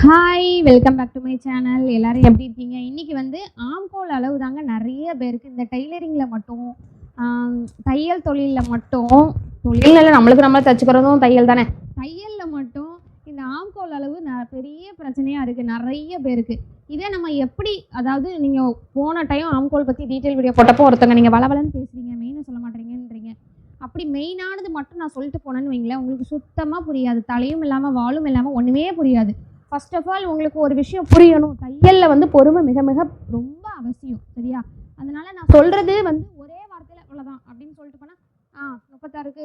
Hi, welcome back to my channel. எல்லாரும் எப்படி இருக்கீங்க? இன்னைக்கு வந்து ஆம்கோல் அளவு தாங்க நிறைய பேருக்கு இந்த டெய்லரிங்கில் மட்டும் தையல் தொழிலில் மட்டும் தொழிலில் நம்மளை தச்சுக்கிறதும் தையல் தானே. தையலில் மட்டும் இந்த ஆம்கோல் அளவு பெரிய பிரச்சனையாக இருக்குது நிறைய பேருக்கு. இதே நம்ம எப்படி, அதாவது நீங்கள் போன டைம் ஆம்கோல் பற்றி டீட்டெயில் வீடியோ போட்டப்போ ஒருத்தங்க நீங்கள் வளவலன்னு பேசுகிறீங்க, மெயினாக சொல்ல மாட்டேறீங்கன்றீங்க. அப்படி மெயினானது மட்டும் நான் சொல்லிட்டு போனேன்னு வைங்களேன், உங்களுக்கு சுத்தமாக புரியாது. தலையும் இல்லாமல் வாலும் இல்லாமல் ஒன்றுமே புரியாது. ஃபர்ஸ்ட் ஆஃப் ஆல் உங்களுக்கு ஒரு விஷயம் புரியணும், தையலில் வந்து பொறுமை மிக மிக ரொம்ப அவசியம், சரியா? அதனால நான் சொல்கிறது வந்து ஒரே வார்த்தையில் அவ்வளோதான் அப்படின்னு சொல்லிட்டு போனால் 36க்கு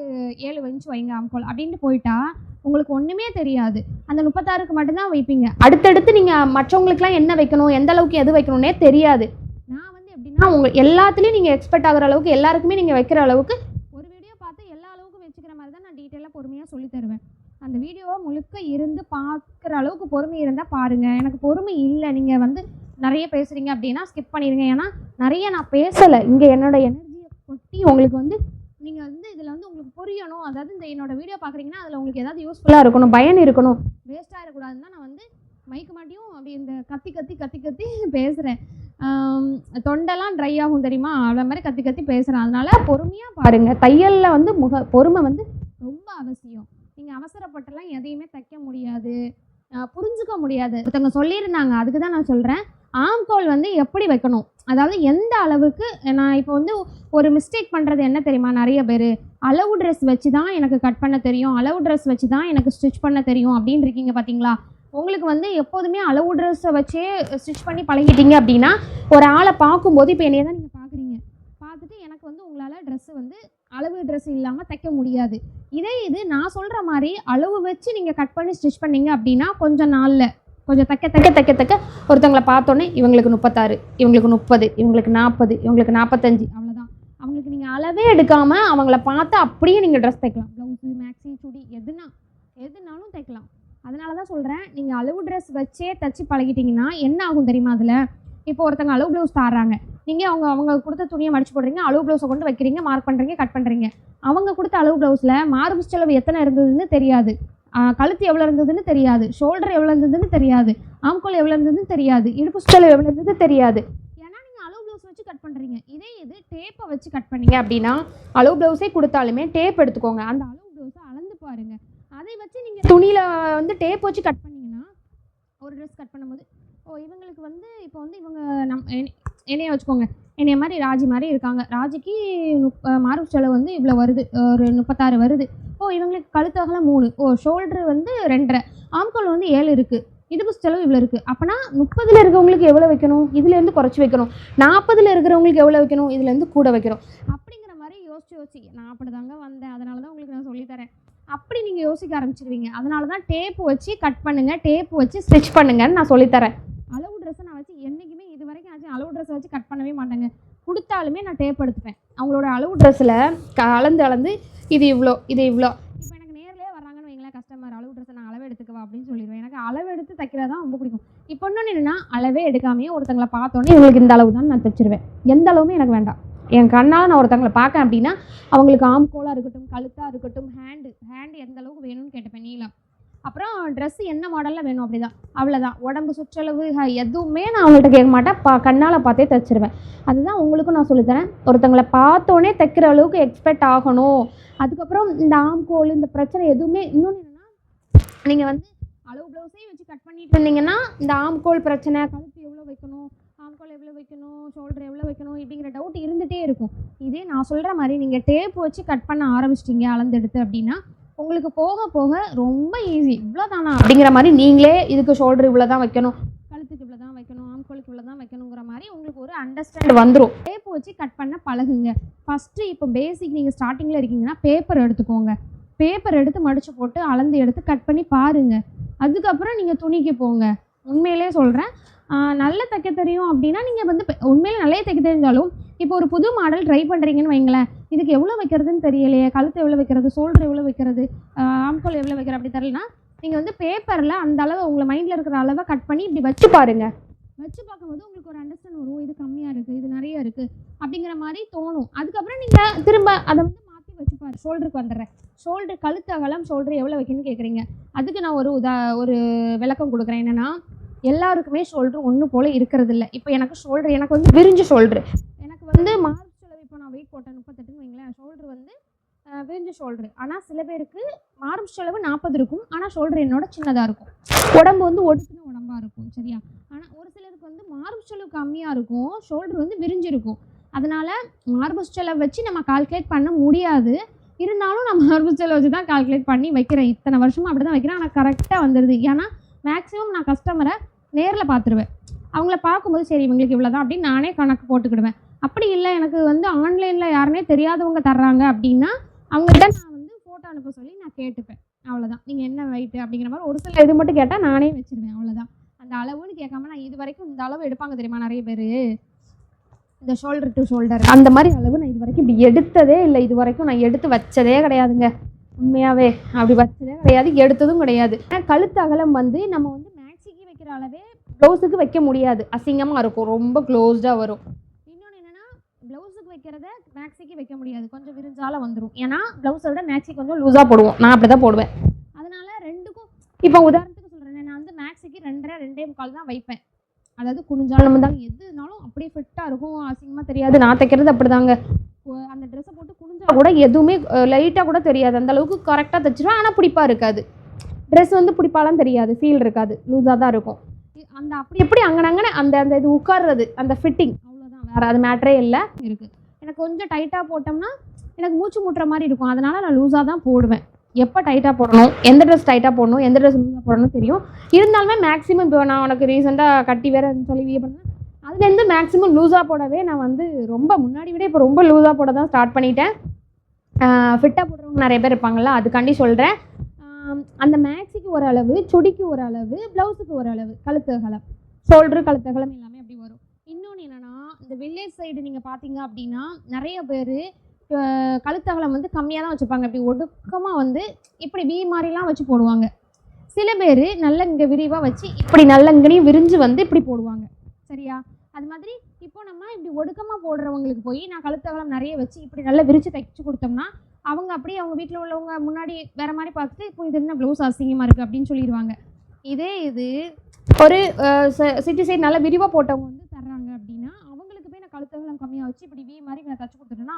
7 இன்ச் வைங்க ஆம்கோல் அப்படின்ட்டு போயிட்டா உங்களுக்கு ஒன்றுமே தெரியாது. அந்த 36க்கு மட்டும்தான் வைப்பீங்க. அடுத்தடுத்து நீங்கள் மற்றவங்களுக்குலாம் என்ன வைக்கணும், எந்த அளவுக்கு எது வைக்கணும்னே தெரியாது. நான் வந்து எப்படின்னா எல்லாத்துலேயும் நீங்கள் எக்ஸ்பெக்ட் ஆகிற அளவுக்கு, எல்லாருக்குமே நீங்கள் வைக்கிற அளவுக்கு ஒரு வீடியோ பார்த்து எல்லா அளவுக்கு வச்சுக்கிற மாதிரி தான் நான் டீட்டெயிலாக பொறுமையாக சொல்லி தருவேன். அந்த வீடியோவை முழுக்க இருந்து பார்க்குற அளவுக்கு பொறுமை இருந்தால் பாருங்கள். எனக்கு பொறுமை இல்லை, நீங்கள் வந்து நிறைய பேசுகிறீங்க அப்படின்னா ஸ்கிப் பண்ணிடுங்க. ஏன்னா நிறைய நான் பேசலை, இங்கே என்னோடய எனர்ஜியை கொட்டி உங்களுக்கு வந்து நீங்கள் வந்து இதில் வந்து உங்களுக்கு புரியணும். அதாவது இந்த என்னோடய வீடியோ பார்க்குறீங்கன்னா அதில் உங்களுக்கு ஏதாவது யூஸ்ஃபுல்லாக இருக்கணும், பயன் இருக்கணும், வேஸ்ட்டாக இருக்கக்கூடாதுன்னு தான் நான் வந்து மைக்கு மாட்டியும் அப்படி இந்த கத்தி கத்தி கத்தி கத்தி பேசுகிறேன். தொண்டெல்லாம் ட்ரை ஆகும் தெரியுமா, அவ்வளோ மாதிரி கத்தி கத்தி பேசுகிறேன். அதனால் பொறுமையாக பாருங்கள். தையலில் வந்து பொறுமை வந்து ரொம்ப அவசியம். நீங்கள் அவசரப்பட்டெல்லாம் எதையுமே தைக்க முடியாது, புரிஞ்சுக்க முடியாது. ஒருத்தவங்க சொல்லியிருந்தாங்க, அதுக்கு தான் நான் சொல்கிறேன். ஆம்கோல் வந்து எப்படி வைக்கணும், அதாவது எந்த அளவுக்கு. நான் இப்போ வந்து ஒரு மிஸ்டேக் பண்ணுறது என்ன தெரியுமா, நிறைய பேர் அளவு ட்ரெஸ் வச்சு தான் எனக்கு கட் பண்ண தெரியும், அளவு ட்ரெஸ் வச்சு தான் எனக்கு ஸ்டிச் பண்ண தெரியும் அப்படின்னு இருக்கீங்க பார்த்தீங்களா. உங்களுக்கு வந்து எப்போதுமே அளவு ட்ரெஸ்ஸை வச்சே ஸ்டிச் பண்ணி பழகிட்டீங்க அப்படின்னா, ஒரு ஆளை பார்க்கும்போது இப்போ என்னைய தான் நீங்கள் பார்க்குறீங்க, பார்த்துட்டு எனக்கு வந்து உங்களால் ட்ரெஸ்ஸு வந்து அளவு ட்ரெஸ் இல்லாமல் தைக்க முடியாது. இது நான் சொல்கிற மாதிரி அளவு வச்சு நீங்கள் கட் பண்ணி ஸ்டிச் பண்ணிங்க அப்படின்னா கொஞ்சம் நாளில் கொஞ்சம் தைக்க தைக்க தைக்க தைக்க ஒருத்தவங்களை பார்த்தோன்னே இவங்களுக்கு 36, இவங்களுக்கு 30, இவங்களுக்கு 40, இவங்களுக்கு 45, அவ்வளோதான். அவங்களுக்கு நீங்கள் அளவே எடுக்காமல் அவங்கள பார்த்து அப்படியே நீங்கள் ட்ரெஸ் தைக்கலாம். ப்ளவுஸு, மேக்ஸி, சுடி எதுனாலும் தைக்கலாம். அதனால தான் சொல்கிறேன், நீங்கள் அளவு ட்ரெஸ் வச்சே தைச்சி பழகிட்டிங்கன்னா என்ன ஆகும் தெரியுமா. அதில் இப்போ ஒருத்தங்க அளவு ப்ளவுஸ் தர்றாங்க, நீங்கள் அவங்க கொடுத்த துணியை மடிச்சு போடுறீங்க, அளவு ப்ளவுஸை கொண்டு வைக்கிறீங்க, மார்க் பண்ணுறீங்க, கட் பண்ணுறீங்க. அவங்க கொடுத்த அளவு ப்ளவுஸில் மார்பு செலவு எத்தனை இருந்ததுன்னு தெரியாது, கழுத்து எவ்வளோ இருந்ததுன்னு தெரியாது, ஷோல்டர் எவ்வளோ இருந்ததுன்னு தெரியாது, ஆம்கோல் எவ்வளோ இருந்ததுன்னு தெரியாது, இடுப்பு செலவு எவ்வளோ இருந்தது தெரியாது. ஏன்னா நீங்கள் அளவு ப்ளவுஸ் வச்சு கட் பண்ணுறீங்க. இது டேப்பை வச்சு கட் பண்ணீங்க அப்படின்னா, அளவு ப்ளவுஸே கொடுத்தாலுமே டேப் எடுத்துக்கோங்க, அந்த அளவு ப்ளவுஸை அளந்து பாருங்கள். அதை வச்சு நீங்கள் துணியில் வந்து டேப் வச்சு கட் பண்ணிங்கன்னா ஒரு ட்ரெஸ் கட் பண்ணும்போது இவங்களுக்கு வந்து இப்போ வந்து இவங்க என்னைய வச்சுக்கோங்க, என்னைய மாதிரி ராஜி மாதிரி இருக்காங்க, ராஜிக்கு மார்பு செலவு வந்து இவ்வளோ வருது, ஒரு 36 வருது. இவங்களுக்கு கழுத்தகலம் 3, ஷோல்டரு வந்து 2.5, ஆம்கோல் வந்து 7 இருக்குது, இடுப்பு செலவு இவ்வளோ இருக்குது. அப்போனா 30ல் இருக்கிறவங்களுக்கு எவ்வளோ வைக்கணும், இதுலேருந்து குறைச்சி வைக்கணும். 40ல் இருக்கிறவங்களுக்கு எவ்வளோ வைக்கணும், இதுலேருந்து கூட வைக்கணும். அப்படிங்கிற மாதிரி யோசிச்சு நான் அப்படி தாங்க வந்தேன். அதனால தான் உங்களுக்கு நான் சொல்லித்தரேன். அப்படி நீங்கள் யோசிக்க ஆரம்பிச்சிருவீங்க. அதனால தான் டேப்பு வச்சு கட் பண்ணுங்கள், டேப்பு வச்சு ஸ்டிச் பண்ணுங்கன்னு நான் சொல்லித்தரேன். அளவு ட்ரெஸ்ஸை நான் வச்சு என்றைக்குமே இது வரைக்கும் ஆச்சு அளவு ட்ரெஸ்ஸை வச்சு கட் பண்ணவே மாட்டேங்க. கொடுத்தாலுமே நான் டேப் எடுத்துப்பேன். அவங்களோட அளவு ட்ரெஸ்ஸில் அளந்து இது இவ்வளோ. இப்போ எனக்கு நேர்லேயே வர்றாங்கன்னு வைங்களேன், கஸ்டமர் அளவு ட்ரெஸ்ஸை நான் அளவு எடுத்துக்குவா அப்படின்னு சொல்லிடுவேன். எனக்கு அளவு எடுத்து தைக்கிறது தான் ரொம்ப பிடிக்கும். இப்போ இன்னொன்று என்னென்னா, அளவே எடுக்காமையே ஒருத்தங்களை பார்த்தோன்னே இவங்களுக்கு இந்த அளவு தான் நான் தைச்சிருவேன். எந்த அளவுமே எனக்கு வேண்டாம். என் கண்ணால் நான் ஒருத்தவங்களை பார்க்கேன் அப்படின்னா அவங்களுக்கு ஆம்கோலாக இருக்கட்டும், கழுத்தாக இருக்கட்டும், ஹேண்டு எந்த அளவுக்கு வேணும்னு கேட்டுப்பேன், நீளம். அப்புறம் ட்ரெஸ்ஸு என்ன மாடலில் வேணும் அப்படிதான், அவ்வளோதான். உடம்பு சுற்றளவு எதுவுமே நான் அவங்கள்ட்ட கேட்க மாட்டேன், கண்ணால் பார்த்தே தைச்சிருவேன். அதுதான் உங்களுக்கும் நான் சொல்லித்தரேன். ஒருத்தவங்களை பார்த்தோன்னே தைக்கிற அளவுக்கு எக்ஸ்பெக்ட் ஆகணும். அதுக்கப்புறம் இந்த ஆம்கோல் இந்த பிரச்சனை எதுவுமே. இன்னொன்று என்னென்னா, நீங்கள் வந்து அளவு ப்ளவுஸையும் வச்சு கட் பண்ணிட்டு இருந்தீங்கன்னா இந்த ஆம்கோல் பிரச்சனை, கழுத்து எவ்வளோ வைக்கணும், ஆம்கோல் எவ்வளோ வைக்கணும், ஷோல்டர் எவ்வளோ வைக்கணும் இப்படிங்கிற டவுட் இருந்துகிட்டே இருக்கும். இதே நான் சொல்கிற மாதிரி நீங்கள் டேப் வச்சு கட் பண்ண ஆரம்பிச்சிட்டிங்க அளந்தெடுத்து அப்படின்னா உங்களுக்கு போக போக ரொம்ப ஈஸி. இவ்வளோ தானா அப்படிங்கிற மாதிரி நீங்களே இதுக்கு ஷோல்டர் இவ்வளோ தான் வைக்கணும், கழுத்துக்கு இவ்வளோ தான் வைக்கணும், ஆம்கோலுக்கு இவ்வளோ தான் வைக்கணுங்கிற மாதிரி உங்களுக்கு ஒரு அண்டர்ஸ்டாண்ட் வந்துடும். டேப் வச்சு கட் பண்ண பழகுங்க. ஃபஸ்ட்டு இப்போ பேசிக் நீங்கள் ஸ்டார்டிங்கில் இருக்கீங்கன்னா பேப்பர் எடுத்துக்கோங்க, பேப்பர் எடுத்து மடித்து போட்டு அளந்து எடுத்து கட் பண்ணி பாருங்கள். அதுக்கப்புறம் நீங்கள் துணிக்கு போங்க. உண்மையிலே சொல்கிறேன், நல்ல தைக்க தெரியும் அப்படின்னா நீங்கள் வந்து உண்மையிலே நல்லே தைக்க தெரிஞ்சாலும் இப்போ ஒரு புது மாடல் ட்ரை பண்ணுறீங்கன்னு வைங்களேன், இதுக்கு எவ்வளோ வைக்கிறதுன்னு தெரியலையே, கழுத்து எவ்வளோ வைக்கிறது, ஷோல்டர் எவ்வளோ வைக்கிறது, ஆம்கோல் எவ்வளோ வைக்கிற அப்படி தெரியலனா நீங்கள் வந்து பேப்பரில் அந்த அளவு உங்களை மைண்டில் இருக்கிற அளவை கட் பண்ணி இப்படி வச்சு பாருங்கள். வச்சு பார்க்கும்போது உங்களுக்கு ஒரு அண்டர்ஸ்டாண்ட் வரும், இது கம்மியாக இருக்குது, இது நிறைய இருக்குது அப்படிங்கிற மாதிரி தோணும். அதுக்கப்புறம் நீங்கள் திரும்ப அதை வந்து மாற்றி வச்சு பாரு. ஷோல்டருக்கு வந்துடுறேன், ஷோல்டர் கழுத்து அகலம் ஷோல்டர் எவ்வளோ வைக்கணும்னு கேட்குறீங்க. அதுக்கு நான் ஒரு விளக்கம் கொடுக்குறேன். என்னென்னா, எல்லாருக்குமே ஷோல்டர் ஒன்று போல் இருக்கிறது இல்லை. இப்போ எனக்கு வந்து விரிஞ்ச ஷோல்டரு, எனக்கு வந்து மார்பு செலவு இப்போ நான் வெயிட் போட்டேன் 38ன்னு வைங்களேன், ஷோல்டர் வந்து விரிஞ்ச ஷோல்டரு. ஆனால் சில பேருக்கு மார்பு செலவு 40 இருக்கும், ஆனால் ஷோல்டர் என்னோட சின்னதாக இருக்கும். உடம்பு வந்து ஒடுக்குன உடம்பாக இருக்கும், சரியா. ஆனால் ஒரு சிலருக்கு வந்து மார்பு செலவு கம்மியாக இருக்கும், ஷோல்டர் வந்து விரிஞ்சிருக்கும். அதனால் மார்பு செலவு வச்சு நம்ம கால்குலேட் பண்ண முடியாது. இருந்தாலும் நான் மார்பு செலவு வச்சு தான் கால்குலேட் பண்ணி வைக்கிறேன். இத்தனை வருஷமாக அப்படி தான் வைக்கிறேன். ஆனால் கரெக்டாக வந்துடுது. ஏன்னா மேக்ஸிமம் நான் கஸ்டமரை நேரில் பார்த்துருவேன். அவங்கள பார்க்கும்போது சரி இவங்களுக்கு இவ்வளோ தான் அப்படின்னு நானே கணக்கு போட்டுக்கிடுவேன். அப்படி இல்லை எனக்கு வந்து ஆன்லைனில் யாருனே தெரியாதவங்க தர்றாங்க அப்படின்னா அவங்கள்ட்ட நான் வந்து ஃபோட்டோ அனுப்ப சொல்லி நான் கேட்டுப்பேன். அவ்வளோதான். நீங்கள் என்ன வெயிட்டு அப்படிங்கிற மாதிரி ஒரு சில இது மட்டும் கேட்டால் நானே வச்சுருவேன். அவ்வளோதான். அந்த அளவுன்னு கேட்காம நான் இது வரைக்கும் இந்த அளவு எடுப்பாங்க தெரியுமா நிறைய பேர், இந்த ஷோல்டர் டு ஷோல்டர் அந்த மாதிரி அளவு நான் இது வரைக்கும் இப்படி எடுத்ததே இல்லை. இது வரைக்கும் நான் எடுத்து வச்சதே கிடையாதுங்க. உண்மையாகவே அப்படி வச்சதே கிடையாது, எடுத்ததும் கிடையாது. ஆனால் கழுத்து அகலம் வந்து நம்ம வந்து மேக்ஸிக்கு வைக்கிற அளவே ப்ளவுஸுக்கு வைக்க முடியாது, அசிங்கமாக இருக்கும், ரொம்ப க்ளோஸ்டாக வரும். இன்னொன்று என்னென்னா, ப்ளவுஸுக்கு வைக்கிறத மேக்ஸிக்கு வைக்க முடியாது, கொஞ்சம் விரிஞ்சால வந்துடும். ஏன்னா ப்ளவுஸை விட மேக்ஸி கொஞ்சம் லூஸாக போடுவோம், நான் அப்படி தான் போடுவேன். அதனால் ரெண்டுக்கும் இப்போ உதாரணத்துக்கு சொல்கிறேன், நான் வந்து மேக்ஸிக்கு 2.5 2.25 தான் வைப்பேன். அதாவது குனிஞ்சாலும் இருந்தாலும் எதுனாலும் அப்படியே ஃபிட்டாக இருக்கும், அசிங்கமாக தெரியாது. நான் தைக்கிறது அப்படி தாங்க. அந்த ட்ரெஸ்ஸை போட்டு குனிஞ்சா கூட எதுவுமே லைட்டாக கூட தெரியாது, அந்த அளவுக்கு கரெக்டாக தைச்சிருவேன். ஆனால் பிடிப்பாக இருக்காது, ட்ரெஸ் வந்து பிடிப்பாலாம் தெரியாது, ஃபீல் இருக்காது, லூஸாக தான் இருக்கும். அந்த அப்படி எப்படி அங்கனங்கன்னு அந்த இது உட்கார்றது, அந்த ஃபிட்டிங் அவ்வளோதான், வேறு அது மேட்டரே இல்லை. இருக்குது எனக்கு கொஞ்சம் டைட்டாக போட்டோம்னா எனக்கு மூச்சு முட்டுற மாதிரி இருக்கும். அதனால் நான் லூஸாக தான் போடுவேன். எப்போ டைட்டாக போடணும், எந்த ட்ரெஸ் டைட்டாக போடணும், எந்த ட்ரெஸ் லூஸாக போடணும் தெரியும். இருந்தாலுமே மேக்ஸிமம் இப்போ நான் உனக்கு ரீசெண்டாக கட்டி வேறுன்னு சொல்லி வீடியோ பண்ணேன், அதுலேருந்து மேக்ஸிமம் லூஸாக போடவே நான் வந்து ரொம்ப முன்னாடி விட இப்போ ரொம்ப லூஸாக போட தான் ஸ்டார்ட் பண்ணிட்டேன். ஃபிட்டாக போடுறவங்க நிறைய பேர் இருப்பாங்கள்ல, அதுக்காண்டி சொல்கிறேன். அந்த மேக்ஸிக்கு ஒரு அளவு, சுடிக்கு ஒரு அளவு, ப்ளவுஸுக்கு ஒரு அளவு, கழுத்து அகலம், ஷோல்டரு கழுத்து அகலம் எல்லாமே அப்படி வரும். இன்னொன்று என்னென்னா, இந்த வில்லேஜ் சைடு நீங்கள் பார்த்தீங்க அப்படின்னா நிறைய பேர் கழுத்து அகலம் வந்து கம்மியாக தான் வச்சுப்பாங்க, இப்படி ஒடுக்கமாக வந்து இப்படி வி மாதிரிலாம் வச்சு போடுவாங்க. சில பேர் நல்ல இங்கே விரிவாக வச்சு இப்படி நல்ல இங்கேயும் விரிஞ்சு வந்து இப்படி போடுவாங்க, சரியா. அது மாதிரி இப்போ நம்ம இப்படி ஒடுக்கமாக போடுறவங்களுக்கு போய் நான் கழுத்து அகலம் நிறைய வச்சு இப்படி நல்லா விரித்து தைச்சு கொடுத்தோம்னா அவங்க அப்படியே அவங்க வீட்டில் உள்ளவங்க முன்னாடி வேறு மாதிரி பார்த்துட்டு இப்போ இது என்ன ப்ளவுஸ் அசிங்கமாக இருக்குது அப்படின்னு சொல்லிடுவாங்க. இதே இது ஒரு சிட்டி சைடு நல்லா விரிவாக போட்டவங்க வந்து தர்றாங்க அப்படின்னா அவங்களுக்கு போய் நான் கழுத்து அகலம் கம்மியாக வச்சு இப்படி வி மாதிரி நான் தைச்சு கொடுத்துட்டேன்னா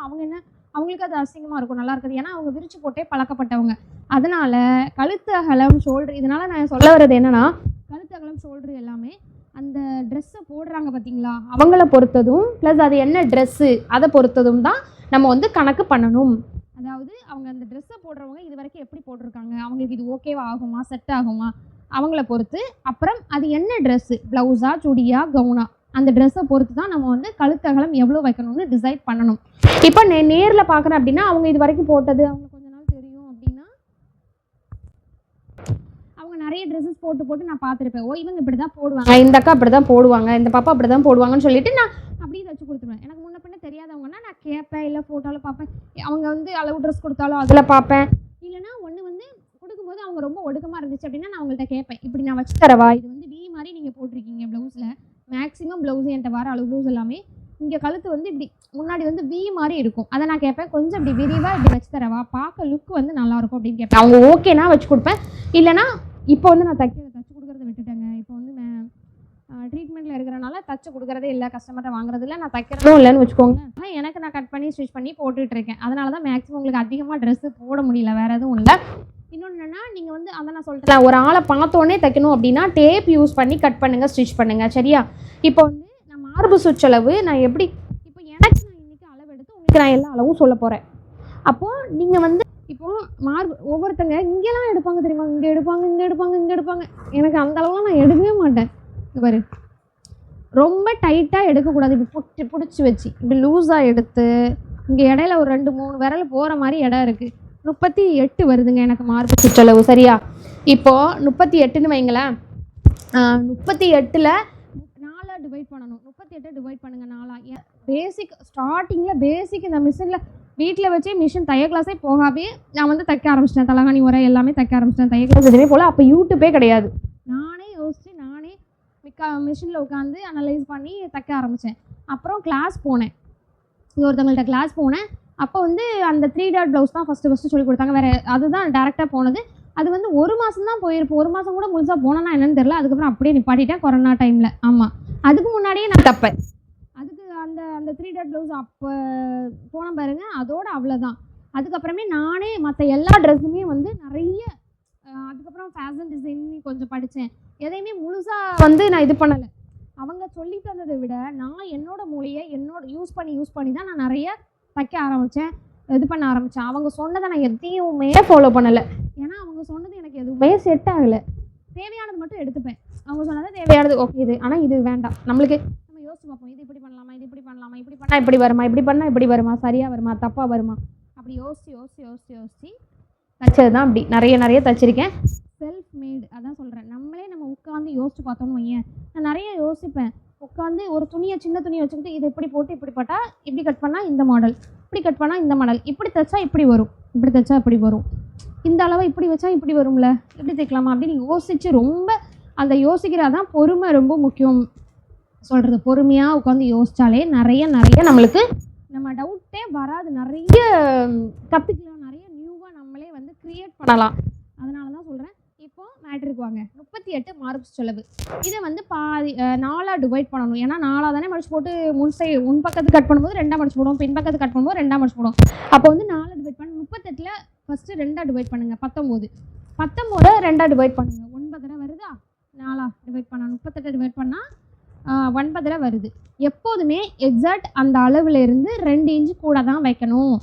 அவங்களுக்கு அது அசிங்கமாக இருக்கும், நல்லா இருக்குது. ஏன்னா அவங்க விரிச்சு போட்டே பழக்கப்பட்டவங்க. அதனால் கழுத்து அகலம் ஷோல்டர், இதனால் நான் சொல்ல வர்றது என்னென்னா, கழுத்து அகலம் ஷோல்டர் எல்லாமே அந்த ட்ரெஸ்ஸை போடுறாங்க பார்த்தீங்களா, அவங்கள பொறுத்ததும் ப்ளஸ் அது என்ன ட்ரெஸ்ஸு அதை பொறுத்ததும் தான் நம்ம வந்து கணக்கு பண்ணணும். அதாவது அவங்க அந்த ட்ரெஸ்ஸை போடுறவங்க இது வரைக்கும் எப்படி போட்டிருக்காங்க, அவங்களுக்கு இது ஓகேவா ஆகுமா, செட் ஆகுமா, அவங்கள பொறுத்து. அப்புறம் அது என்ன ட்ரெஸ்ஸு, ப்ளவுஸா சுடியா கவுனா, அந்த ட்ரெஸ்ஸை பொறுத்து தான் நம்ம வந்து கழுத்தகலம் எவ்வளோ வைக்கணும்னு டிசைட் பண்ணணும். இப்போ நேரில் பார்க்குறேன் அப்படின்னா அவங்க இது வரைக்கும் போட்டது அவங்களுக்கு கொஞ்ச நாள் தெரியும் அப்படின்னா அவங்க நிறைய ட்ரெஸ்ஸஸ் போட்டு நான் பார்த்துருப்பேன். ஓ இவங்க இப்படி தான் போடுவாங்க, இந்த அக்கா அப்படி தான் போடுவாங்க, இந்த பாப்பா அப்படி தான் போடுவாங்கன்னு சொல்லிட்டு நான் அப்படியே வச்சு கொடுத்துருவேன். எனக்கு முன்ன பின்ன தெரியாதவங்கன்னா நான் கேட்பேன், இல்லை ஃபோட்டோவில் பார்ப்பேன், அவங்க வந்து அளவு ட்ரெஸ் கொடுத்தாலும் அதில் பார்ப்பேன். இல்லைனா ஒன்று வந்து கொடுக்கும்போது அவங்க ரொம்ப ஒடுக்கமாக இருந்துச்சு அப்படின்னா நான் அவங்கள்ட்ட கேட்பேன், இப்படி நான் வச்சு தரவா, இது வந்து வி மாதிரி நீங்கள் போட்டிருக்கீங்க ப்ளவுஸில், மேக்ஸிமம் ப்ளவுஸ் என்கிட்ட வர அளவு ப்ளவுஸ் எல்லாமே இங்கே கழுத்து வந்து இப்படி முன்னாடி வந்து வி மாதிரி இருக்கும். அதை நான் கேட்பேன், கொஞ்சம் இப்படி விரிவாக இப்படி வச்சு தரவா, பார்க்க லுக் வந்து நல்லாயிருக்கும் அப்படின்னு கேட்பேன். அவங்க ஓகேனா வச்சு கொடுப்பேன். இல்லைனா இப்போ வந்து நான் தச்சு கொடுக்குறத விட்டுட்டேங்க. இப்போ வந்து ட்ரீட்மெண்ட்டில் இருக்கிறனால தச்சு கொடுக்குறதே இல்லை, கஸ்டமர்கிட்ட வாங்குறது இல்லை, நான் தைக்கிறதும் இல்லைன்னு வச்சுக்கோங்க. ஆனால் எனக்கு நான் கட் பண்ணி ஸ்டிச் பண்ணி போட்டுட்ருக்கேன். அதனால தான் மேக்ஸிமம் உங்களுக்கு அதிகமாக ட்ரெஸ்ஸு போட முடியல, வேறு எதுவும் இல்லை. இன்னொன்று என்னென்னா, நீங்கள் வந்து அதை நான் சொல்லிட்டேன், ஒரு ஆளை பார்த்தோன்னே தைக்கணும் அப்படின்னா டேப் யூஸ் பண்ணி கட் பண்ணுங்கள், ஸ்டிச் பண்ணுங்கள், சரியா. இப்போ வந்து நான் மார்பு சுற்றளவு நான் எப்படி, இப்போ எனக்கு நான் இன்றைக்கி அளவு எடுத்து உங்களுக்கு நான் எல்லா அளவும் சொல்ல போகிறேன். அப்போது நீங்கள் வந்து இப்போது மார்பு ஒவ்வொருத்தங்க இங்கெல்லாம் எடுப்பாங்க தெரியுமா, இங்கே எடுப்பாங்க, இங்கே எடுப்பாங்க, இங்கே எடுப்பாங்க. எனக்கு அந்த அளவுலாம் நான் எடுக்கவே மாட்டேன். பாரு, ரொம்ப டைட்டாக எடுக்கக்கூடாது, இப்படி பிடிச்சி வச்சு இப்படி லூஸாக எடுத்து இங்கே இடையில ஒரு 2-3 விரல் போகிற மாதிரி இடம் இருக்குது. 38 வருதுங்க எனக்கு மார்பு சுற்றளவு, சரியா. இப்போது 38ன்னு வைங்களேன், 38ல் 4 டிவைட் பண்ணணும். 38 டிவைட் பண்ணுங்கள் 4. பேசிக் ஸ்டார்டிங்கில் பேசிக் இந்த மிஷினில் வீட்டில் வச்சே மிஷின் தைய கிளாஸே போகாவே நான் வந்து தைக்க ஆரம்பிச்சிட்டேன். தலகாணி உரை எல்லாமே தைக்க ஆரம்பிச்சிட்டேன். தைய கிளாஸ் எதுவுமே போல் அப்போ யூடியூப்பே கிடையாது. நானே யோசித்து நானே மிஷினில் உட்காந்து அனலைஸ் பண்ணி தைக்க ஆரம்பித்தேன். அப்புறம் கிளாஸ் போனேன், ஒருத்தவங்கள்ட்ட கிளாஸ் போனேன். அப்போ வந்து அந்த 3 டாட் ப்ளவுஸ் தான் ஃபஸ்ட்டு சொல்லி கொடுத்தாங்க. வேறு அதுதான் டேரெக்டாக போனது. அது வந்து 1 மாதம் தான் போயிருப்போம். 1 மாதம் கூட முழுசாக போனேன்னா என்னன்னு தெரியல. அதுக்கப்புறம் அப்படியே நிப்பாட்டிட்டேன் கொரோனா டைமில். ஆமாம், அதுக்கு முன்னாடியே நான் தப்பேன். அதுக்கு அந்த அந்த 3 டாட் ப்ளவுஸ் அப்போ போனேன் பாருங்க, அதோட அவ்வளோதான். அதுக்கப்புறமே நானே மற்ற எல்லா ட்ரெஸ்ஸுமே வந்து நிறைய அதுக்கப்புறம் ஃபேஷன் டிசைன் கொஞ்சம் படித்தேன். எதையுமே முழுசாக வந்து நான் இது பண்ணலை. அவங்க சொல்லி தந்ததை விட நான் என்னோட மூளையை யூஸ் பண்ணி தான் நான் நிறைய தைக்க ஆரம்பித்தேன், இது பண்ண ஆரம்பித்தேன். அவங்க சொன்னதை நான் எதையுமே ஃபாலோ பண்ணலை. ஏன்னா அவங்க சொன்னது எனக்கு எதுவுமே செட் ஆகலை. தேவையானது மட்டும் எடுத்துப்பேன். அவங்க சொன்னது தேவையானது ஓகே இது, ஆனால் இது வேண்டாம். நம்ம யோசிச்சு பார்ப்போம், இது இப்படி பண்ணலாமா, இது இப்படி பண்ணலாமா, இப்படி பண்ணால் இப்படி வருமா, இப்படி பண்ணால் இப்படி வருமா, சரியாக வருமா, தப்பாக வருமா, அப்படி யோசிச்சு தைச்சது தான். அப்படி நிறைய தைச்சிருக்கேன். செல்ஃப் மேடு அதான் சொல்கிறேன். நம்ம உட்காந்து யோசிச்சு பார்த்தோன்னு வையேன், நான் நிறைய யோசிப்பேன். உட்காந்து ஒரு சின்ன துணியை வச்சுக்கிட்டு இது இப்படி போட்டு இப்படி போட்டால் இப்படி கட் பண்ணால் இந்த மாடல், இப்படி கட் பண்ணால் இந்த மாடல், இப்படி தைச்சா இப்படி வரும், இப்படி தைச்சா இப்படி வரும், இந்த அளவை இப்படி வச்சா இப்படி வரும்ல, இப்படி தைக்கலாமா அப்படின்னு யோசித்து ரொம்ப அந்த யோசிக்கிறதான் பொறுமை ரொம்ப முக்கியம் சொல்கிறது. பொறுமையாக உட்காந்து யோசித்தாலே நிறைய நம்மளுக்கு நம்ம டவுட்டே வராது. நிறைய கற்றுக்கலாம், நிறைய நியூவாக நம்மளே வந்து க்ரியேட் பண்ணலாம். அதனால தான் சொல்கிறேன். இப்போது மேட்ருக்கு வாங்க. 38 மார்க்ஸ் செலவு. இதை வந்து பாதி 4ஆக டிவைட் பண்ணணும். ஏன்னா 4ஆக தானே மடிச்சு போட்டு முன் பக்கத்து கட் பண்ணும்போது 2ஆக மடிச்சு போடுவோம், பின் பக்கத்து கட் பண்ணும்போது 2ஆக மடிச்சு போடுவோம். அப்போ வந்து 4 டிவைட் பண்ண 38ல் ஃபஸ்ட்டு 2ஆக டிவைட் பண்ணுங்கள். 19 2ஆக டிவைட் பண்ணுங்கள். 9 வருதா? 4ஆக டிவைட் பண்ணால் 38 டிவைட் பண்ணால் 9 வருது. எப்போதுமே எக்ஸாக்ட் அந்த அளவுலேருந்து 2 இன்ச்சு கூட தான் வைக்கணும்.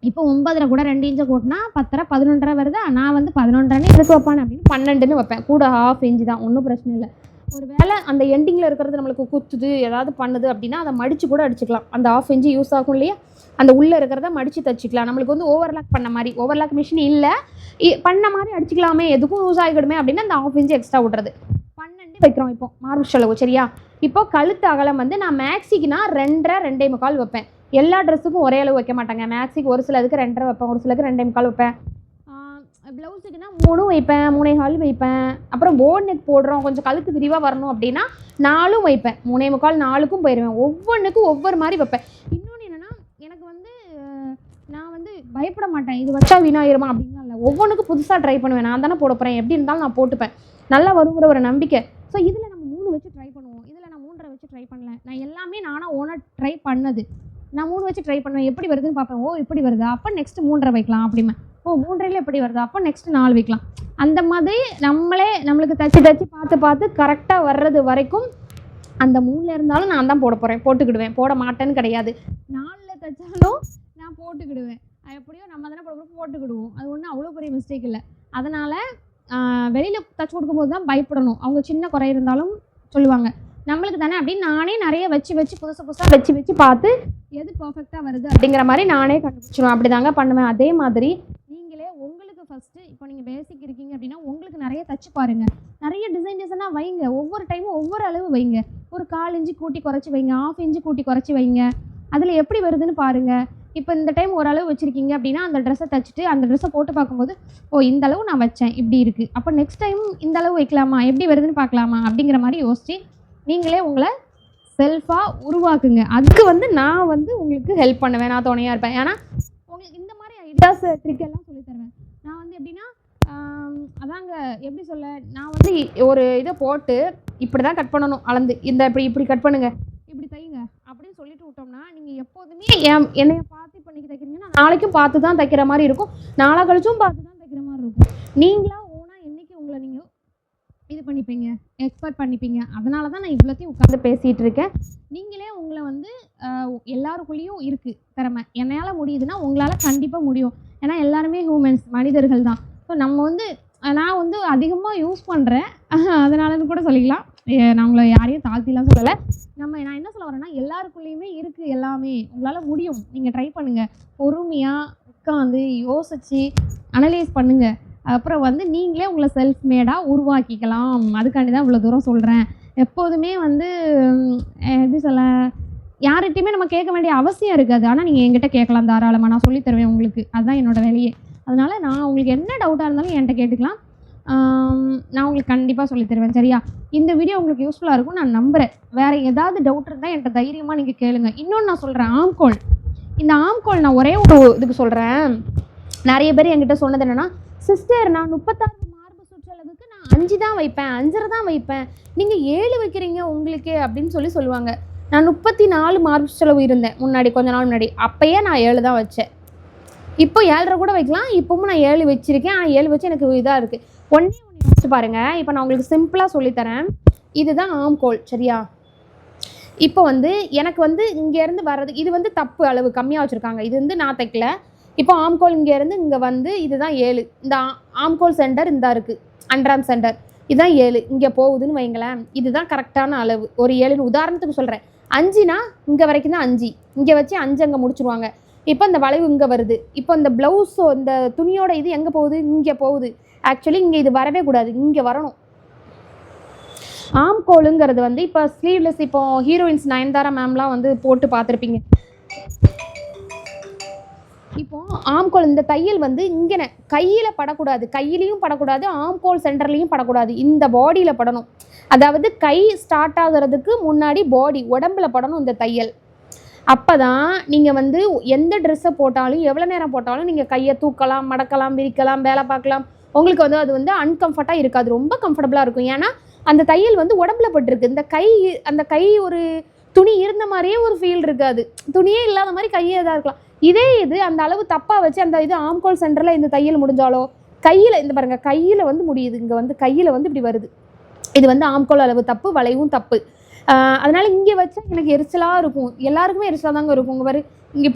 இப்போ 9 கூட 2 இன்ச்சை கூட்டினா 10 11 வருதா? நான் வந்து 11 எதுக்கு வைப்பானே அப்படின்னு 12ன்னு வைப்பேன். கூட 1/2 இன்ச்சு தான், ஒன்றும் பிரச்சனை இல்லை. ஒரு வேளை அந்த எண்டிங்கில் இருக்கிறது நம்மளுக்கு குத்துது ஏதாவது பண்ணுது அப்படின்னா அதை மடித்து கூட அடிச்சுக்கலாம். அந்த 1/2 இன்ச்சு யூஸ் ஆகும் இல்லையா, அந்த உள்ளே இருக்கிறத மடித்து தைச்சிக்கலாம். நம்மளுக்கு வந்து ஓவர்லாக் பண்ண மாதிரி, ஓவர்லாக் மிஷின் இல்லை பண்ண மாதிரி அடிச்சிக்கலாமே, எதுக்கும் யூஸ் ஆகிடுமே அப்படின்னு அந்த 1/2 இன்ச்சு எக்ஸ்ட்ரா விட்றது. 12 வைக்கிறோம் இப்போ மார்க் செலவு. சரியா? இப்போ கழுத்து அகலம் வந்து நான் மேக்ஸிக்குனா 2.5 2.25 வைப்பேன். எல்லா ட்ரெஸ்ஸுக்கும் ஒரே அளவு வைக்க மாட்டாங்க. மேக்ஸிக்கு ஒரு சிலதுக்கு 2.5 வைப்பேன், ஒரு சிலருக்கு 2.25 வைப்பேன். ப்ளவுஸுக்குன்னா 3 வைப்பேன், 3.25 வைப்பேன். அப்புறம் போர்ட் நெக் போடுறோம், கொஞ்சம் கழுத்து விரிவாக வரணும் அப்படின்னா 4 வைப்பேன். 3.25 4க்கும் போயிடுவேன். ஒவ்வொன்றுக்கும் ஒவ்வொரு மாதிரி வைப்பேன். இன்னொன்று என்னென்னா, எனக்கு வந்து நான் வந்து பயப்பட மாட்டேன், இது வச்சா வீணாயிருமா அப்படின்னா இல்லை. ஒவ்வொன்றுக்கும் புதுசாக ட்ரை பண்ணுவேன். நான் தானே போட போகிறேன், எப்படி இருந்தாலும் நான் போட்டுப்பேன், நல்லா வருங்கிற ஒரு நம்பிக்கை. ஸோ இதில் நம்ம 3 வச்சு ட்ரை பண்ணுவோம், இதில் நான் 3.5 வச்சு ட்ரை பண்ணல. நான் எல்லாமே நானாக ஓனாக ட்ரை பண்ணது. நான் 3 வச்சு ட்ரை பண்ணுவேன், எப்படி வருதுன்னு பார்ப்பேன். ஓ இப்படி வருதா, அப்போ நெக்ஸ்ட் 3.5 வைக்கலாம் அப்படிமே. ஓ 3.5 எப்படி வருதா, அப்போ நெக்ஸ்ட் 4 வைக்கலாம். அந்த மாதிரி நம்மளுக்கு தச்சு பார்த்து கரெக்டாக வர்றது வரைக்கும் அந்த 3ல் இருந்தாலும் நான் தான் போட போகிறேன், போட்டுக்கிடுவேன். போட மாட்டேன்னு கிடையாது. 4ல் தைச்சாலும் நான் போட்டுக்கிடுவேன். எப்படியோ நம்ம தானே போட்டுக்கிடுவோம். அது ஒன்றும் அவ்வளோ பெரிய மிஸ்டேக் இல்லை. அதனால் வெளியில் தச்சு கொடுக்கும்போது தான் பயப்படணும். அவங்க சின்ன குறை இருந்தாலும் சொல்லுவாங்க, நம்மளுக்கு தானே அப்படின்னு நானே நிறைய வச்சு புதுசாக வச்சு பார்த்து எது பர்ஃபெக்டாக வருது அப்படிங்கிற மாதிரி நானே கண்டுபிடிச்சிடுவேன். அப்படி தாங்க பண்ணுவேன். அதே மாதிரி நீங்களே உங்களுக்கு ஃபஸ்ட்டு இப்போ நீங்கள் பேசிக் இருக்கீங்க அப்படின்னா உங்களுக்கு நிறைய தச்சு பாருங்கள். நிறைய டிசைனாக வைங்க. ஒவ்வொரு டைமும் ஒவ்வொரு அளவு வைங்க. ஒரு 1/4 இன்ச்சு கூட்டி குறைச்சி வைங்க, 1/2 இன்ச்சு கூட்டி குறைச்சி வைங்க. அதில் எப்படி வருதுன்னு பாருங்கள். இப்போ இந்த டைம் ஓரளவு வச்சுருக்கீங்க அப்படின்னா அந்த ட்ரெஸ்ஸை தைச்சிட்டு அந்த ட்ரெஸ்ஸை போட்டு பார்க்கும்போது ஓ இந்த அளவு நான் வச்சேன், இப்படி இருக்குது, அப்போ நெக்ஸ்ட் டைம் இந்த அளவு வைக்கலாமா, எப்படி வருதுன்னு பார்க்கலாமா அப்படிங்கிற மாதிரி யோசிச்சு நீங்களே உங்களை செல்ஃபாக உருவாக்குங்க. அதுக்கு வந்து நான் வந்து உங்களுக்கு ஹெல்ப் பண்ணுவேன், நான் துணையாக இருப்பேன். ஏன்னா உங்களுக்கு இந்த மாதிரி ஐடியாஸ் ட்ரிக்கெல்லாம் சொல்லி தருவேன். நான் வந்து எப்படின்னா அதாங்க எப்படி சொல்ல, நான் வந்து ஒரு இதை போட்டு இப்படி தான் கட் பண்ணணும் அளந்து, இந்த இப்படி கட் பண்ணுங்கள், இப்படி தைங்க அப்படின்னு சொல்லிட்டு விட்டோம்னா நீங்கள் எப்போதுமே என்னைய பார்த்து இப்போ இன்றைக்கி தைக்கிறீங்கன்னா நாளைக்கும் பார்த்து தான் தைக்கிற மாதிரி இருக்கும், நாளா கழிச்சும் பார்த்து தான் தைக்கிற மாதிரி இருக்கும். நீங்களாக ஓனாக என்றைக்கு உங்களை நீங்கள் இது பண்ணிப்பீங்க, எக்ஸ்பெக்ட் பண்ணிப்பீங்க. அதனால தான் நான் இவ்வளோத்தையும் உட்காந்து பேசிகிட்டு இருக்கேன். நீங்களே உங்களை வந்து எல்லாருக்குள்ளேயும் இருக்குது திறமை, என்னால் முடியுதுன்னா உங்களால் கண்டிப்பாக முடியும். ஏன்னா எல்லாருமே ஹியூமன்ஸ், மனிதர்கள் தான். ஸோ நம்ம வந்து நான் வந்து அதிகமாக யூஸ் பண்ணுறேன், அதனாலன்னு கூட சொல்லிக்கலாம். நான் உங்களை யாரையும் தாழ்த்திலாம் சொல்லலை. நான் என்ன சொல்ல வரேன்னா எல்லாருக்குள்ளேயுமே இருக்குது எல்லாமே, உங்களால் முடியும். நீங்கள் ட்ரை பண்ணுங்கள், பொறுமையாக உட்காந்து யோசித்து அனலைஸ் பண்ணுங்கள். அப்புறம் வந்து நீங்களே உங்களை செல்ஃப் மேடாக உருவாக்கிக்கலாம். அதுக்காண்டி தான் இவ்வளோ தூரம் சொல்கிறேன். எப்போதுமே வந்து எப்படி சொல்ல, யார்கிட்டையுமே நம்ம கேட்க வேண்டிய அவசியம் இருக்காது. ஆனால் நீங்கள் என்கிட்ட கேட்கலாம் தாராளமாக, நான் சொல்லித் தருவேன் உங்களுக்கு. அதுதான் என்னோடய வேலையே. அதனால் நான் உங்களுக்கு என்ன டவுட்டாக இருந்தாலும் என்கிட்ட கேட்டுக்கலாம், நான் உங்களுக்கு கண்டிப்பாக சொல்லித் தருவேன். சரியா? இந்த வீடியோ உங்களுக்கு யூஸ்ஃபுல்லாக இருக்கும் நான் நம்புகிறேன். வேறு ஏதாவது டவுட் இருந்தால் என்கிட்ட தைரியமாக நீங்கள் கேளுங்க. இன்னொன்று நான் சொல்கிறேன், ஆம்கோல் இந்த ஆம்கோல் நான் ஒரே ஒரு இதுக்கு சொல்கிறேன். நிறைய பேர் என்கிட்ட சொன்னது என்னென்னா, சிஸ்டர் நான் 36 மார்பு சுற்றளவுக்கு நான் 5 தான் வைப்பேன், 5.5 தான் வைப்பேன், நீங்கள் 7 வைக்கிறீங்க உங்களுக்கு அப்படின்னு சொல்லுவாங்க. நான் 34 மார்பு சுற்றளவு இருந்தேன் முன்னாடி, கொஞ்ச நாள் முன்னாடி. அப்போயே நான் 7 தான் வச்சேன். இப்போ 7.5 கூட வைக்கலாம். இப்போவும் நான் 7 வச்சுருக்கேன். ஆனால் 7 வச்சு எனக்கு இதாக இருக்குது. ஒன்று வச்சு பாருங்கள். இப்போ நான் உங்களுக்கு சிம்பிளாக சொல்லித்தரேன். இதுதான் ஆம்கோல், சரியா? இப்போ எனக்கு இங்கேருந்து வர்றது இது தப்பு, அளவு கம்மியாக வச்சுருக்காங்க. இது நான் தைக்கல. இப்போ ஆம்கோல் இங்கேருந்து இங்கே இதுதான் 7. இந்த ஆம்கோல் சென்டர் இந்த இருக்குது, அண்டராம் சென்டர், இதுதான் 7. இங்கே போகுதுன்னு வைங்களேன். இதுதான் கரெக்டான அளவு. ஒரு 7 உதாரணத்துக்கு சொல்கிறேன். 5னா இங்கே வரைக்கும் தான் 5. இங்கே வச்சு 5 அங்கே முடிச்சுருவாங்க. இப்போ இந்த வளைவு இங்கே வருது. இப்போ இந்த ப்ளவுஸோ இந்த துணியோட இது எங்கே போகுது? இங்கே போகுது. ஆக்சுவலி இங்கே இது வரவே கூடாது, இங்கே வரணும். ஆம்கோலுங்கிறது இப்போ ஸ்லீவ்லெஸ், இப்போ ஹீரோயின்ஸ் நயன்தாரா மேம்லாம் போட்டு பார்த்துருப்பீங்க. இப்போ ஆம்கோல் இந்த தையல் இங்கே கையில் படக்கூடாது, கையிலையும் படக்கூடாது, ஆம்கோல் சென்டர்லையும் படக்கூடாது, இந்த பாடியில் படணும். அதாவது கை ஸ்டார்ட் ஆகிறதுக்கு முன்னாடி பாடி உடம்புல படணும் இந்த தையல். அப்போ தான் நீங்கள் எந்த ட்ரெஸ்ஸை போட்டாலும் எவ்வளோ நேரம் போட்டாலும் நீங்கள் கையை தூக்கலாம், மடக்கலாம், விரிக்கலாம், வேலை பார்க்கலாம். உங்களுக்கு அது அன்கம்ஃபர்ட்டாக இருக்காது, ரொம்ப கம்ஃபர்டபுளாக இருக்கும். ஏன்னா அந்த தையல் உடம்புல பட்டிருக்கு. அந்த கை ஒரு துணி இருந்த மாதிரியே ஒரு ஃபீல் இருக்காது, துணியே இல்லாத மாதிரி கையே இதாக இருக்கலாம். இதே இது அந்த அளவு தப்பாக வச்சு அந்த இது ஆம்கோல் சென்டரில் இந்த தையல் முடிஞ்சாலோ கையில் இந்த பாருங்கள், கையில் முடியுது, இங்கே கையில் இப்படி வருது. இது ஆம்கோல் அளவு தப்பு, வளைவும் தப்பு. அதனால் இங்கே வச்சா எனக்கு எரிச்சலாக இருக்கும், எல்லாருக்குமே எரிச்சலாக தாங்க இருக்கும். இங்கே பாரு, இங்கே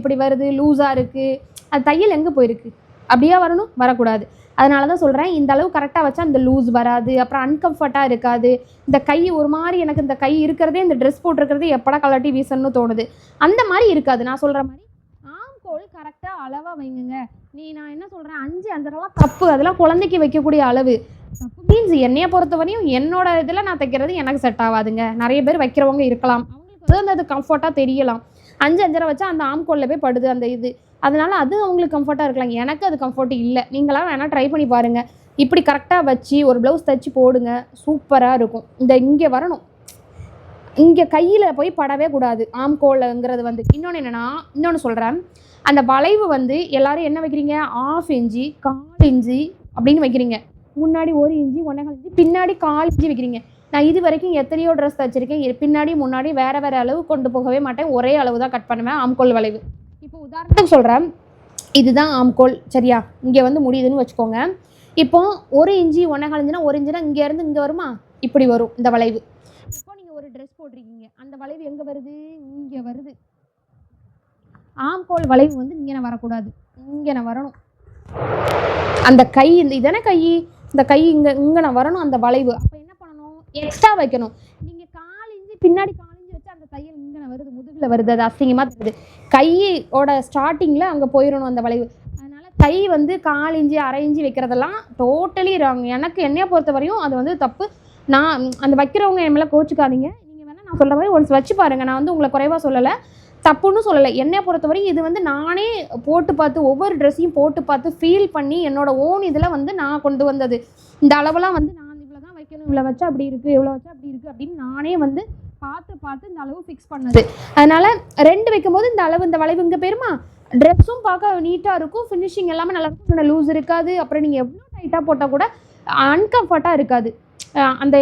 இப்படி வருது, லூஸாக இருக்குது. அது தையல் எங்கே போயிருக்கு? அப்படியே வரணும், வரக்கூடாது. அதனால தான் சொல்கிறேன், இந்த அளவு கரெக்டாக வச்சா அந்த லூஸ் வராது, அப்புறம் அன்கம்ஃபர்ட்டாக இருக்காது. இந்த கை ஒரு மாதிரி, எனக்கு இந்த கை இருக்கிறதே, இந்த ட்ரெஸ் போட்டிருக்கிறதே எப்படா கலட்டி வீசணும்னு தோணுது, அந்த மாதிரி இருக்காது. நான் சொல்கிற மாதிரி ஆம்கோல் கரெக்டாக அளவாக வைங்க. நான் என்ன சொல்கிறேன், 5 5.5 தப்பு, அதெல்லாம் குழந்தைக்கு வைக்கக்கூடிய அளவு. தப்பு மீன்ஸ் என்னையை பொறுத்தவரையும் என்னோட இதில் நான் தைக்கிறது எனக்கு செட் ஆகாதுங்க. நிறைய பேர் வைக்கிறவங்க இருக்கலாம், அவங்களுக்கு அது கம்ஃபர்ட்டாக தெரியலாம். 5 5.5 வச்சா அந்த ஆம்கோலில் போய் படுது அந்த இது, அதனால் அது அவங்களுக்கு கம்ஃபர்ட்டாக இருக்கலாம். எனக்கு அது கம்ஃபர்ட் இல்லை. நீங்களாம் வேணால் ட்ரை பண்ணி பாருங்கள். இப்படி கரெக்டாக வச்சு ஒரு ப்ளவுஸ் தைச்சி போடுங்க, சூப்பராக இருக்கும். இந்த இங்கே வரணும், இங்கே கையில் போய் படவே கூடாது ஆம்கோலுங்கிறது. இன்னொன்று என்னென்னா, இன்னொன்று சொல்கிறேன், அந்த வளைவு எல்லோரும் என்ன வைக்கிறீங்க, 1/2 இன்ச்சு 1/4 இன்ச்சு அப்படின்னு வைக்கிறீங்க. முன்னாடி 1 இன்ச்சு 1.25 இன்ச்சு, பின்னாடி 1/4 இன்ச்சு வைக்கிறீங்க. நான் இது வரைக்கும் எத்தனையோ ட்ரெஸ் தைச்சிருக்கேன், பின்னாடி முன்னாடி வேறு அளவு கொண்டு போகவே மாட்டேன், ஒரே அளவு தான் கட் பண்ணுவேன் ஆம்கோல் வளைவு. இப்போ உதாரணத்துக்கு சொல்கிறேன், இதுதான் ஆம்கோல், சரியா? இங்கே முடியுதுன்னு வச்சுக்கோங்க. இப்போ 1 இன்ச்சு 1.25 இன்ச்சுனா 1 இன்ச்சுனா இங்கேருந்து இங்கே வருமா, இப்படி வரும் இந்த வளைவு. இப்போ நீங்கள் ஒரு ட்ரெஸ் போட்டிருக்கீங்க, அந்த வளைவு எங்கே வருது, இங்கே வருது. ஆம்கோல் வளைவு இங்கே வரக்கூடாது, இங்கே வரணும். அந்த கை இதானே கை, இந்த கை இங்கே வரணும் அந்த வளைவு. அப்போ என்ன பண்ணணும், எக்ஸ்ட்ரா வைக்கணும். நீங்கள் 1/4 இன்ச்சு பின்னாடி 1/4 இன்ச்சு வச்சு அந்த தையல் இங்கே வருது, முதுகில் வருது, அது அசிங்கமாக தெரியுது. கையோட ஸ்டார்டிங்கில் அங்கே போயிடணும் அந்த வளைவு. அதனால் கை 1/4 இன்ச்சு 1/2 இன்ச்சு வைக்கிறதெல்லாம் டோட்டலி ராங். என்னையை பொறுத்த வரையும் அது தப்பு. நான் அந்த வைக்கிறவங்க என் மேலே கோச்சிக்காதீங்க. நீங்கள் வேணால் நான் சொல்கிற மாதிரி ஒன்ஸ் வச்சு பாருங்கள். நான் உங்களை குறைவாக சொல்லலை, தப்புன்னு சொல்லலை. என்னையை பொறுத்தவரையும் இது நானே போட்டு பார்த்து, ஒவ்வொரு ட்ரெஸ்ஸையும் போட்டு பார்த்து ஃபீல் பண்ணி என்னோட ஓன் இதில் நான் கொண்டு வந்தது. இந்த அளவெல்லாம் நான் இவ்வளோ தான் வைக்கணும், இவ்வளோ வச்சா அப்படி இருக்குது, இவ்வளோ வச்சா அப்படி இருக்குது அப்படின்னு நானே பார்த்து இந்த அளவு ஃபிக்ஸ் பண்ணது. அதனால் 2 வைக்கும்போது இந்த அளவு, இந்த வளைவு இங்கே போயிருமா, ட்ரெஸ்ஸும் பார்க்க நீட்டாக இருக்கும், ஃபினிஷிங் எல்லாமே நல்லா இருக்கும், லூஸ் இருக்காது. அப்புறம் நீங்கள் எவ்வளோ டைட்டாக போட்டால் கூட அன்கம்ஃபர்ட்டாக இருக்காது. அந்த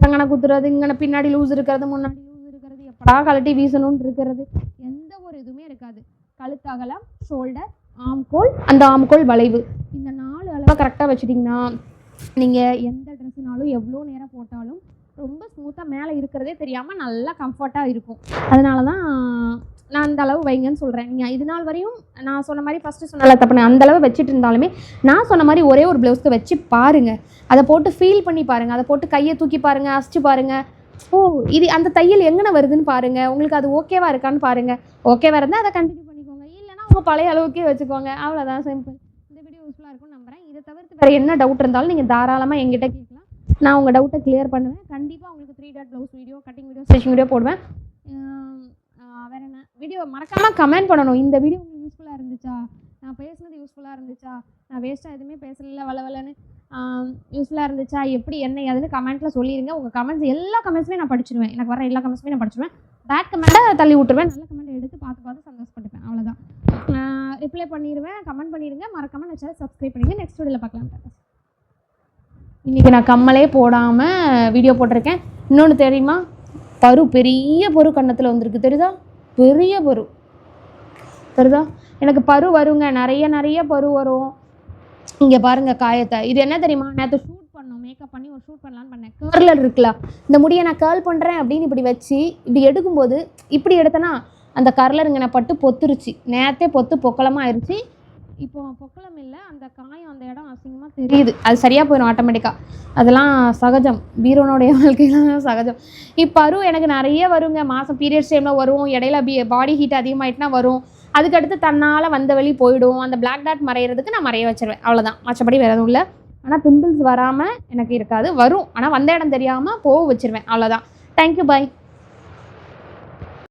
அங்கனை குத்துறது, இங்கே பின்னாடி லூஸ் இருக்கிறது, முன்னாடி எப்படா கழட்டி வீசணும்னு இருக்கிறது, எந்த ஒரு இதுவுமே இருக்காது. கழுத்தகலம், ஷோல்டர், ஆம்கோல், அந்த ஆம்கோல் வளைவு, இந்த 4 அளவாக கரெக்டாக வச்சுட்டிங்கன்னா நீங்கள் எந்த ட்ரெஸ்ஸுனாலும் எவ்வளோ நேரம் போட்டாலும் ரொம்ப ஸ்மூத்தாக மேலே இருக்கிறதே தெரியாமல் நல்லா கம்ஃபர்ட்டாக இருக்கும். அதனால தான் நான் அந்த அளவு வைங்கன்னு சொல்கிறேன். நீங்கள் இது நாள் வரையும் நான் சொன்ன மாதிரி ஃபஸ்ட்டு சொன்னால தப்பு, அந்த அளவு வச்சுட்டு இருந்தாலுமே நான் சொன்ன மாதிரி ஒரே ஒரு ப்ளவுஸ்க்கு வச்சு பாருங்கள், அதை போட்டு ஃபீல் பண்ணி பாருங்கள், அதை போட்டு கையை தூக்கி பாருங்கள், அசிச்சு பாருங்கள். இது அந்த தையல் எங்கே வருதுன்னு பாருங்கள், உங்களுக்கு அது ஓகேவா இருக்கான்னு பாருங்கள். ஓகேவா இருந்தால் அதை கண்டினியூ பண்ணிக்கோங்க, இல்லைனா உங்கள் பழைய அளவுக்கே வச்சுக்கோங்க. அவ்வளோதான், சிம்பிள். இந்த வீடியோ யூஸ்ஃபுல்லாக இருக்கும்னு நம்புகிறேன். இதை தவிர்த்து வேறு என்ன டவுட் இருந்தாலும் நீங்கள் தாராளமாக எங்கிட்ட கேட்கலாம், நான் உங்கள் டவுட்டை கிளியர் பண்ணுவேன். கண்டிப்பாக உங்களுக்கு 3 dot blouse video, cutting video, stitching video போடுவேன். வேறு என்ன வீடியோ மறக்காமல் கமெண்ட் பண்ணணும். இந்த வீடியோ உங்களுக்கு யூஸ்ஃபுல்லாக இருந்துச்சா, நான் பேசுனது யூஸ்ஃபுல்லாக இருந்துச்சா, நான் வேஸ்ட்டாக எதுவுமே பேசல வளவலன்னு யூஸ்ஃபுல்லாக இருந்துச்சா, எப்படி என்ன ஏதுன்னு கமெண்ட்டில் சொல்லிடுங்க. உங்கள் கமெண்ட்ஸ் எல்லா கமெண்ட்ஸுமே நான் படிச்சிடுவேன். எனக்கு வர எல்லா கமெண்ட்ஸுமே நான் படிச்சிடுவேன். பேட் கமெண்ட்டை தள்ளி விட்டுருவேன். நல்ல கமெண்ட் எடுத்து பார்த்து சந்தோஷப்பட்டுப்பேன். அவ்வளோதான். ரிப்ளை பண்ணிடுவேன். கமெண்ட் பண்ணிடுங்க. மறக்காமல் நான் சேனல் சப்ஸ்கிரைப் பண்ணிடுங்க. நெக்ஸ்ட் வீடியோவில் பார்க்கலாம். இன்றைக்கி நான் கம்மலே போடாமல் வீடியோ போட்டிருக்கேன். இன்னொன்று தெரியுமா, பெரிய பரு கன்னத்தில் வந்திருக்கு. தெரியுதா? பெரிய பரு தெரியுதா? எனக்கு பரு வருங்க, நிறைய பரு வரும். இங்கே பாருங்கள் காயத்தை. இது என்ன தெரியுமா, நேற்று ஷூட் பண்ணோம், மேக்கப் பண்ணி ஒரு ஷூட் பண்ணலான்னு பண்ணேன். கேர்லர் இருக்குல்ல, இந்த முடியை நான் கேர்ள் பண்ணுறேன் அப்படின்னு இப்படி வச்சு இப்படி எடுக்கும்போது இப்படி எடுத்தேன்னா அந்த கர்லருங்க நான் பட்டு பொத்துருச்சு. நேற்றே பொக்கலமாக ஆயிடுச்சு. இப்போ பொக்கலம் இல்லை, அந்த காயம் அந்த இடம் அசிங்கமாக தெரியுது. அது சரியாக போயிடும் ஆட்டோமேட்டிக்காக. அதெல்லாம் சகஜம், பீரோனுடைய வாழ்க்கையிலாம் சகஜம். இப்போ எனக்கு நிறைய வருங்க. மாதம் பீரியட்ஸ் டைமில் வரும், இடையில பாடி ஹீட் அதிகமாகிட்டுனா வரும். அதுக்கடுத்து தன்னால் வந்த வழி போயிடும். அந்த பிளாக் டாட் மறையிறதுக்கு நான் மறைய வச்சிருவேன். அவ்வளோதான், மற்றபடி வேறு எதுவும் இல்லை. ஆனால் பிம்பிள்ஸ் வராமல் எனக்கு இருக்காது. வரும், ஆனால் வந்த இடம் தெரியாமல் போக வச்சிருவேன். அவ்வளோதான். தேங்க்யூ, பாய்.